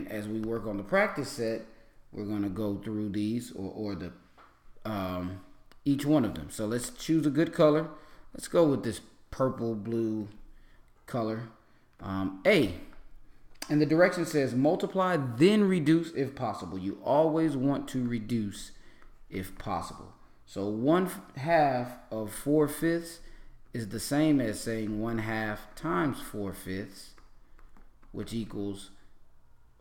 And as we work on the practice set, we're going to go through these or the each one of them. So let's choose a good color. Let's go with this purple blue color. A. And the direction says multiply, then reduce if possible. You always want to reduce if possible. So 1/2 of 4/5 is the same as saying 1/2 times 4/5, which equals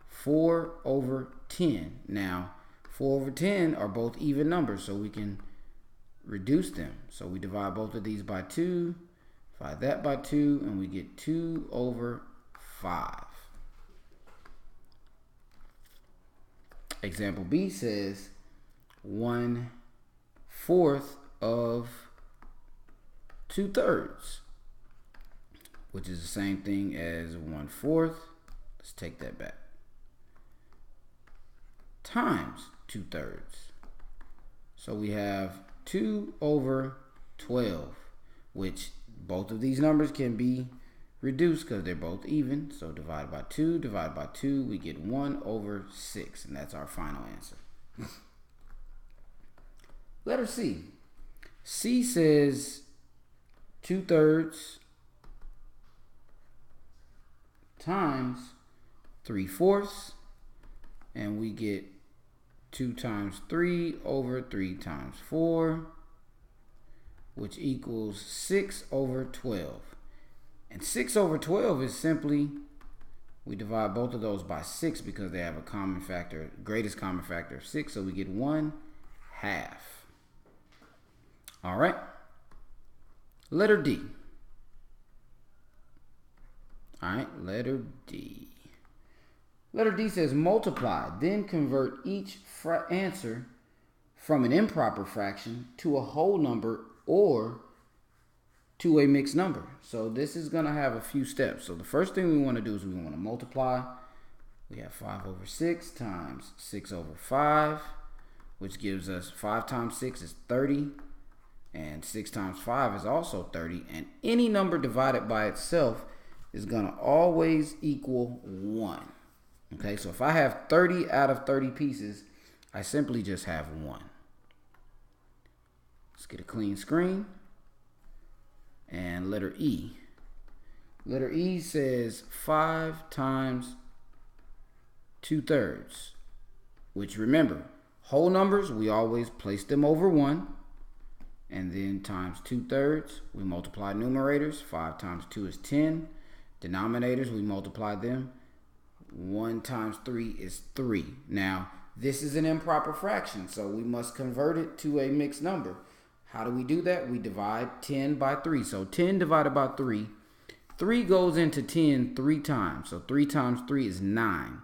4/10. Now, 4/10 are both even numbers, so we can reduce them. So we divide both of these by 2, divide that by 2, and we get 2/5. Example B says 1/4 of 2/3, which is the same thing as 1/4. Let's take that back. Times 2/3. So we have 2/12, which both of these numbers can be reduced because they're both even. So divide by 2, divide by 2, we get 1/6, and that's our final answer. Letter C. C says 2/3 times 3/4, and we get 2 times 3 over 3 times 4, which equals 6/12. And 6/12 is simply, we divide both of those by 6 because they have a common factor, greatest common factor of 6, so we get 1/2. All right. Letter D. All right, letter D. Letter D says multiply, then convert each answer from an improper fraction to a whole number or to a mixed number. So this is going to have a few steps. So the first thing we want to do is we want to multiply. We have 5/6 times 6/5, which gives us 5 times 6 is 30. And 6 times 5 is also 30. And any number divided by itself is going to always equal 1. Okay, so if I have 30 out of 30 pieces, I simply just have 1. Let's get a clean screen. And letter E. Letter E says 5 times 2/3, which, remember, whole numbers, we always place them over 1. And then times 2/3, we multiply numerators. 5 times 2 is 10. Denominators, we multiply them. 1 times 3 is 3. Now, this is an improper fraction, so we must convert it to a mixed number. How do we do that? We divide 10 by 3. So 10 divided by 3. 3 goes into 10 3 times. So 3 times 3 is 9.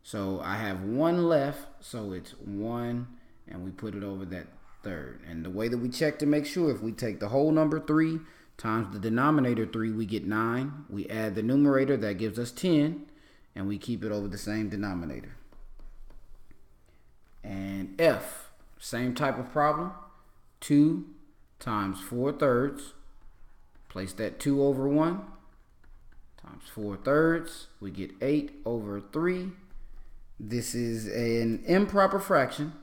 So I have 1 left, so it's 1, and we put it over that third. And the way that we check to make sure, if we take the whole number 3 times the denominator 3, we get 9. We add the numerator, that gives us 10, and we keep it over the same denominator. And F, same type of problem. 2 times 4/3, place that 2 over 1, times 4/3, we get 8/3. This is an improper fraction.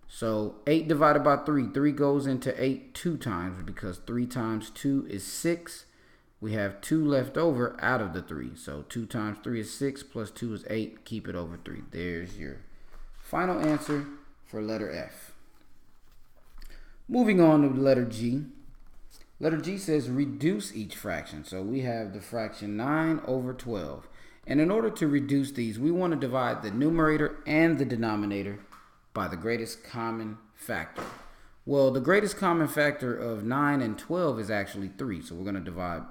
So 8 divided by 3, 3 goes into 8 2 times, because 3 times 2 is 6. We have 2 left over out of the 3. So 2 times 3 is 6, plus 2 is 8. Keep it over 3. There's your final answer for letter F. Moving on to letter G. Letter G says reduce each fraction. So we have the fraction 9/12. And in order to reduce these, we want to divide the numerator and the denominator by the greatest common factor. Well, the greatest common factor of 9 and 12 is actually 3. So we're going to divide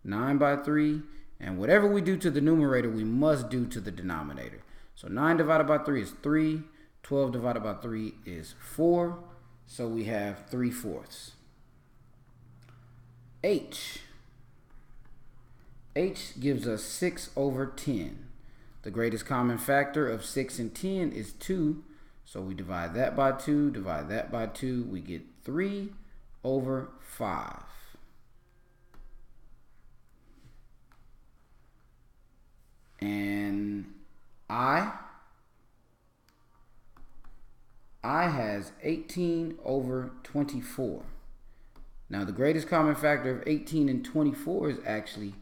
9 by 3. And whatever we do to the numerator, we must do to the denominator. So 9 divided by 3 is 3. 12 divided by 3 is 4. So we have 3/4. H. H gives us 6/10. The greatest common factor of 6 and 10 is 2. So we divide that by 2, divide that by 2. We get 3/5. And I has 18 over 24. Now the greatest common factor of 18 and 24 is actually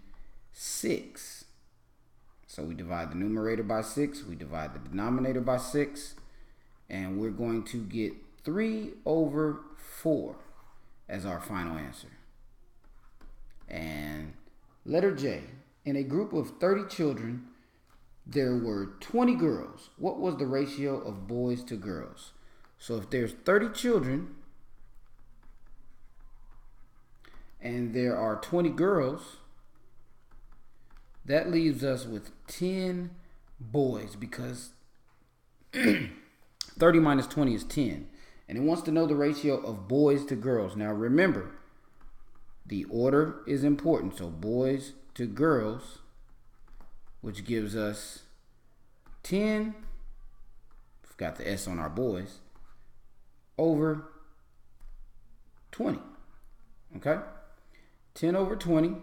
6. So we divide the numerator by 6, we divide the denominator by 6, and we're going to get 3 over 4 as our final answer. And letter J, in a group of 30 children, there were 20 girls. What was the ratio of boys to girls? So if there's 30 children and there are 20 girls, that leaves us with 10 boys, because 30 minus 20 is 10. And it wants to know the ratio of boys to girls. Now remember, the order is important. So boys to girls, which gives us 10, we've got the S on our boys, over 20. Okay? 10 over 20.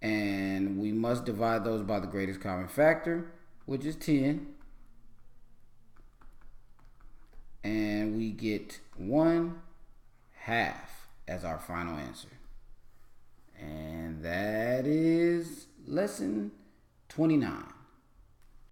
And we must divide those by the greatest common factor, which is 10. And we get 1/2 as our final answer. And that is lesson 29.